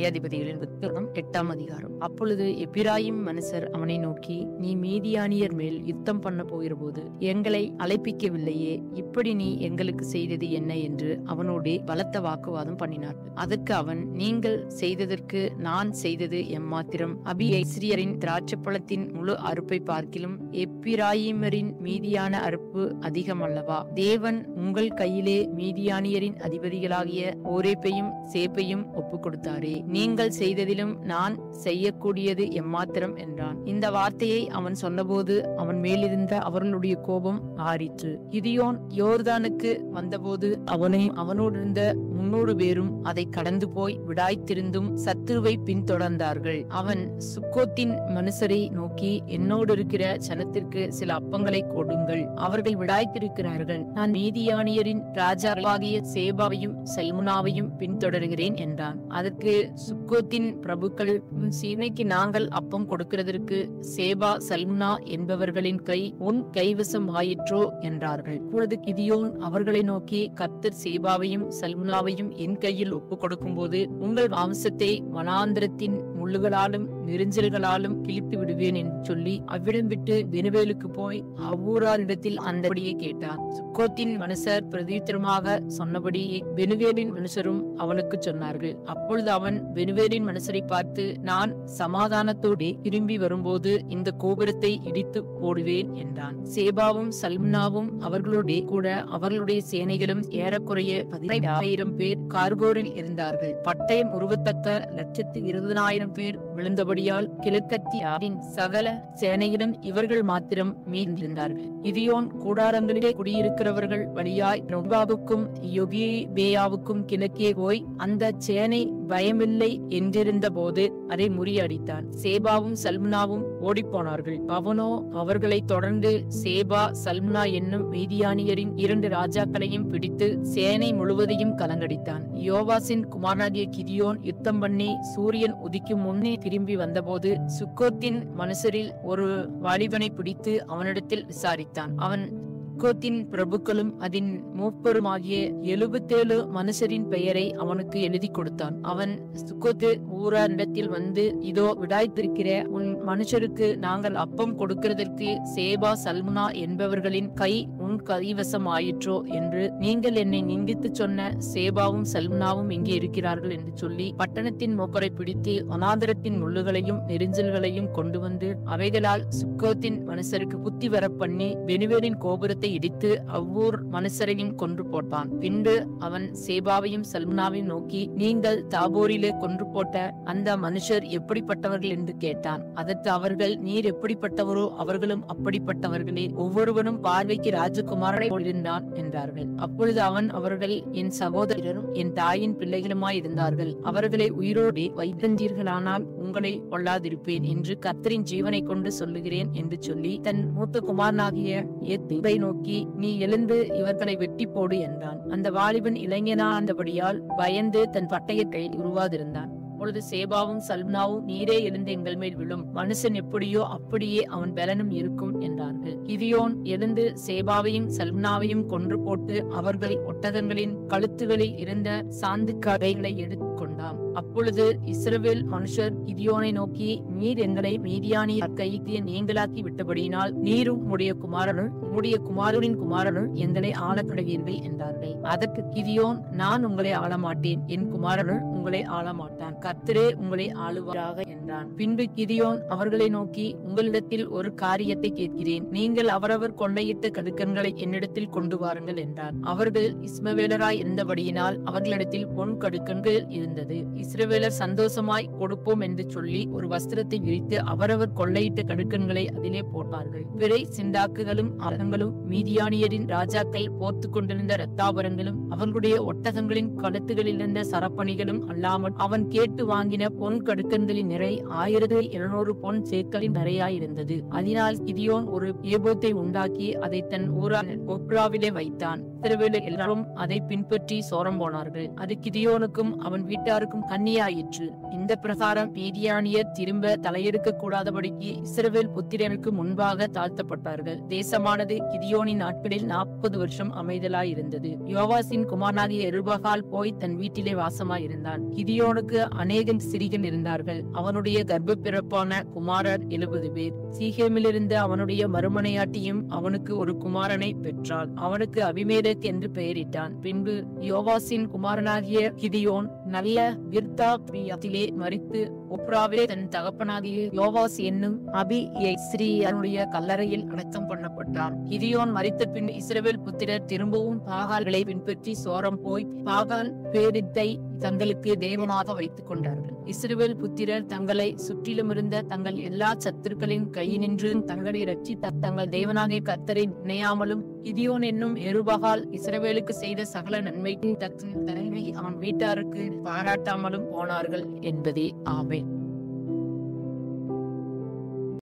நியாயாதிபதிகளின் புத்தகம் 8ஆம் அதிகாரம். அப்பொழுது எப்பிராயிம் மனுஷர் அவனை நோக்கி, நீ மீதியானியர் மேல் யுத்தம் பண்ண போகிறபோது எங்களை அழைப்பிக்கவில்லையே, இப்படி நீ எங்களுக்கு செய்தது என்ன என்று அவனோடே பலத்த வாக்குவாதம் பண்ணினார்கள். அதற்கு அவன், நீங்கள் செய்ததற்கு நான் செய்தது எம்மாத்திரம்? அபியேஸ்ரியரின் திராட்சப்பழத்தின் முழு அறுப்பை பார்க்கிலும் எப்பிராயிமரின் மீதியான அறுப்பு அதிகம் அல்லவா? தேவன் உங்கள் கையிலே மீதியானியரின் அதிபதிகளாகிய ஓரேப்பையும் சேப்பையும் ஒப்பு கொடுத்தாரே, நீங்கள் செய்ததிலும் நான் செய்யக்கூடியது எம்மாத்திரம் என்றான். இந்த வார்த்தையை அவன் சொன்னபோது அவன் மேலிருந்த அவர்களுடைய கோபம் ஆறிற்று. கிதியோன் யோர்தானுக்கு வந்தபோது அவனோடு இருந்த 300 பேரும் அதை கடந்து போய் விடாய்த்திருந்தும் சத்துருவை பின்தொடர்ந்தார்கள். அவன் சுக்கோத்தின் மனுஷரை நோக்கி, என்னோடு இருக்கிற ஜனத்திற்கு சில அப்பங்களை கொடுங்கள், அவர்கள் விடாய்த்திருக்கிறார்கள். நான் மீதியானியரின் ராஜாவாகிய சேபாவையும் சல்முனாவையும் பின்தொடர்கிறேன் என்றான். அதற்கு சுக்கோத்தின் பிரபுக்கள், சீமைக்கு நாங்கள் அப்பம் கொடுக்கிறதற்கு சேபா சல்முனா என்பவர்களின் கை உன் கைவசம் ஆயிற்றோ என்றார்கள். இப்பொழுது கிதியோன் அவர்களை நோக்கி, கர்த்தர் சேபாவையும் சல்முனாவையும் என் கையில் ஒப்பு கொடுக்கும் போது உங்கள் மாம்சத்தை வனாந்திரத்தின் முள்ளுகளாலும் நெரிஞ்சல்களாலும் கிழித்து விடுவேன் என்று சொல்லி அவ்விடம் விட்டு பெனுவேலுக்கு போய் அவ்வூராரிடத்தில் அந்தபடியே கேட்டார். சுக்கோத்தின் மனுஷர் பிரதித்திரமாக சொன்னபடியே பெனுவேலின் மனுஷரும் அவனுக்கு சொன்னார்கள். அப்பொழுது அவன் பெனுவேலின் மனுஷரை பார்த்து, நான் சமாதானத்தோடு திரும்பி வரும்போது இந்த கோபுரத்தை இடித்து போடுவேன் என்றான். சேபாவும் சல்முனாவும் அவர்களோட கூட அவர்களுடைய சேனைகளும் ஏறக்குறைய 15,000 பேர் கார்கோரில் இருந்தார்கள். பட்டயம் உருவத்தக்க 120,000 பேர் விழுந்தபடியால் கிழக்கத்தியாரின் சகல சேனையிலும் இவர்கள் மாத்திரம் மீந்திருந்தார்கள். கிதியோன் கூடாரங்களிலே குடியிருக்கிறவர்கள் வழியாய் நொபாவுக்கும் யொகிபேயாவுக்கும் கிழக்கே போய் அந்த சேனை பயமில்லை என்றிருந்த போது அதை முறியடித்தான். சேபாவும் சல்முனாவும் ஓடிப்போனார்கள். அவனோ அவர்களை தொடர்ந்து சேபா சல்முனா என்னும் மீதியானியரின் 2 ராஜாக்களையும் பிடித்து சேனை முழுவதையும் கலங்கடித்தான். யோவாசின் குமாரனாகிய கிதியோன் யுத்தம் பண்ணி சூரியன் உதிக்கும் முன்னே திரும்பி வந்தபோது சுக்கோத்தின் மனுஷரில் ஒரு வாலிபனை பிடித்து அவனிடத்தில் விசாரித்தான். அவன் சுக்கோத்தின் பிரபுக்களும் அதன் மூப்பருமாகிய 77 மனுஷரின் பெயரை அவனுக்கு எழுதி கொடுத்தான். அவன் சுக்கோத்து ஊராரிடத்தில் வந்து, இதோ விடாய்த்திருக்கிற உன் மனுஷருக்கு நாங்கள் அப்பம் கொடுக்கிறதற்கு சேபா சல்முனா என்பவர்களின் கை உன் கைவசம் ஆயிற்றோ என்று நீங்கள் என்னை நிந்தித்து சொன்ன சேபாவும் சல்முனாவும் இங்கே இருக்கிறார்கள் என்று சொல்லி பட்டணத்தின் மூப்பரை பிடித்து வனாந்திரத்தின் முள்ளுகளையும் நெரிஞ்சல்களையும் கொண்டு வந்து அவைகளால் சுக்கோத்தின் மனுஷருக்கு புத்தி வர பண்ணி பெனுவேலின் கோபுரத்தை இடித்து அவ்வூர் மனுஷரையும் கொன்று போட்டான். பின்பு அவன் சேபாவையும் சல்முனாவையும் நோக்கி, நீங்கள் தாபோரிலே கொன்று போட்ட அந்த மனுஷர் எப்படிப்பட்டவர்கள் என்று கேட்டான். அதற்கு அவர்கள், நீர் எப்படிப்பட்டவரோ அவர்களும் அப்படிப்பட்டவர்களே, ஒவ்வொருவனும் பார்வைக்கு ராஜகுமாரனை போலிருந்தான் என்றார்கள். அப்பொழுது அவன், அவர்கள் என் சகோதரரும் என் தாயின் பிள்ளைகளுமாய் இருந்தார்கள், அவர்களை உயிரோடு வைத்தீர்களானால் உங்களை கொள்ளாதிருப்பேன் என்று கர்த்தரின் ஜீவனை கொண்டு சொல்லுகிறேன் என்று சொல்லி தன் மூத்த குமாரனாகிய ஏத்தீரை நோக்கி, நீ எழுந்து இவர்களை வெட்டி போடு என்றான். அந்த வாலிபன் இளைஞனானபடியால் பயந்து தன் பட்டயத்தை உருவாதிருந்தான். அப்பொழுது சேபாவும் சல்முனாவும், நீரே எழுந்து எங்கள் மேல் விழும், மனுஷன் எப்படியோ அப்படியே அவன் பலனும் இருக்கும் என்றார்கள். கிதியோன் எழுந்து சேபாவையும் சல்முனாவையும் கொன்று போட்டு அவர்கள் ஒட்டகங்களின் கழுத்துகளில் இருந்த சாந்து கடைகளை எடுத்துக்கொண்டான். அப்பொழுது இஸ்ரவேல் மனுஷர் கிதியோனை நோக்கி, நீர் எங்களை மீதியானியர் கைக்கு நீங்களாக்கி விட்டபடியினால் நீரும் உடைய குமாரனின் குமாரனும் எங்களை ஆளப்படுவீர்கள் என்றார்கள். அதற்கு கிதியோன், நான் உங்களை ஆளமாட்டேன், என் குமாரனும் உங்களை ஆளமாட்டான், கர்த்தரே உங்களை ஆளுவாராக என்றான். பின்பு கிதியோன் அவர்களை நோக்கி, உங்களிடத்தில் ஒரு காரியத்தை கேட்கிறேன், நீங்கள் அவரவர் கொள்ளையிட்ட கடுக்கன்களை என்னிடத்தில் கொண்டு வாருங்கள் என்றான். அவர்கள் இஸ்மவேலராய் இருந்தபடியினால் அவர்களிடத்தில் பொன் கடுக்கன்கள் இருந்தது. இஸ்ரவேலர் சந்தோஷமாய் கொடுப்போம் என்று சொல்லி ஒரு வஸ்திரத்தை விரித்து அவரவர் கொள்ளையிட்ட கடுக்கன்களை அதிலே போட்டார்கள். பிறை சிண்டாக்குகளும் அரங்களும் மீதியானியரின் ராஜாக்கள் போர்த்து கொண்டிருந்த இரத்தாபரங்களும் அவர்களுடைய ஒட்டகங்களின் கழுத்துகளில் இருந்த சரப்பணிகளும் அல்லாமல் அவன் கேட்டு வாங்கின பொன் கடுக்கன்களின் நிறை 1700 பொன் சேக்கலின் நிறையாயிருந்தது. அதனால் கிதியோன் ஒரு ஏபோத்தை உண்டாக்கி அதை தன் ஊரான ஒப்ராவிலே வைத்தான். இஸ்ரவேலர் எல்லாரும் அதை பின்பற்றி சோரம் போனார்கள். அது கிதியோனுக்கும் அவன் வீட்டாருக்கும் கண்ணியாயிற்று. இந்த பிரகாரம் மீதியானியர் திரும்ப தலையெடுக்க கூடாதபடிக்கு இஸ்ரவேல் புத்திரனுக்கு முன்பாக தாழ்த்தப்பட்டார்கள். தேசமானது கிதியோனின் நாட்களில் 40 வருஷம் அமைதலாயிருந்தது. யோவாசின் குமாரனாகிய யெருபகால் போய் தன் வீட்டிலே வாசமாயிருந்தான். கிதியோனுக்கு அநேக ஸ்திரீகள் இருந்தார்கள். அவனுடைய கர்ப்ப பிறப்பான குமாரர் 70 பேர். சீகேமிலிருந்து அவனுடைய மறுமனையாட்டியும் அவனுக்கு ஒரு குமாரனை பெற்றாள். அவனுக்கு அபிமெலேக் என்று பெயரிட்டான். பின்பு யோவாசின் குமாரனாகிய கிதியோன் நல்ல விர்தாபியத்திலே மரித்து ஒப்ராவிலே தன் தகப்பனாகிய யோவாஸ் என்னும் அபியேஸ்ரியனுடைய கல்லறையில் அடக்கம் பண்ணப்பட்டான். கிதியோன் மரித்த பின் இஸ்ரவேல் புத்திரர் திரும்பவும் பாகால்களை பின்பற்றி சோரம் போய் பாகால் பேரித்தை தங்களுக்கு தேவனாக வைத்துக் கொண்டார்கள். இஸ்ரவேல் புத்திரர் தங்களை சுற்றிலும் இருந்த தங்கள் எல்லா சத்துருக்களின் கையினின்று தங்களை ரட்சித்த தங்கள் தேவனாகிய கர்த்தரை நினையாமலும் கிதியோன் என்னும் யெருபகால் இஸ்ரவேலுக்கு செய்த சகல நன்மைக்கு தன் தலைமை அவன் வீட்டாருக்கு பாராட்டாமலும் போனார்கள் என்பதே. ஆமென்.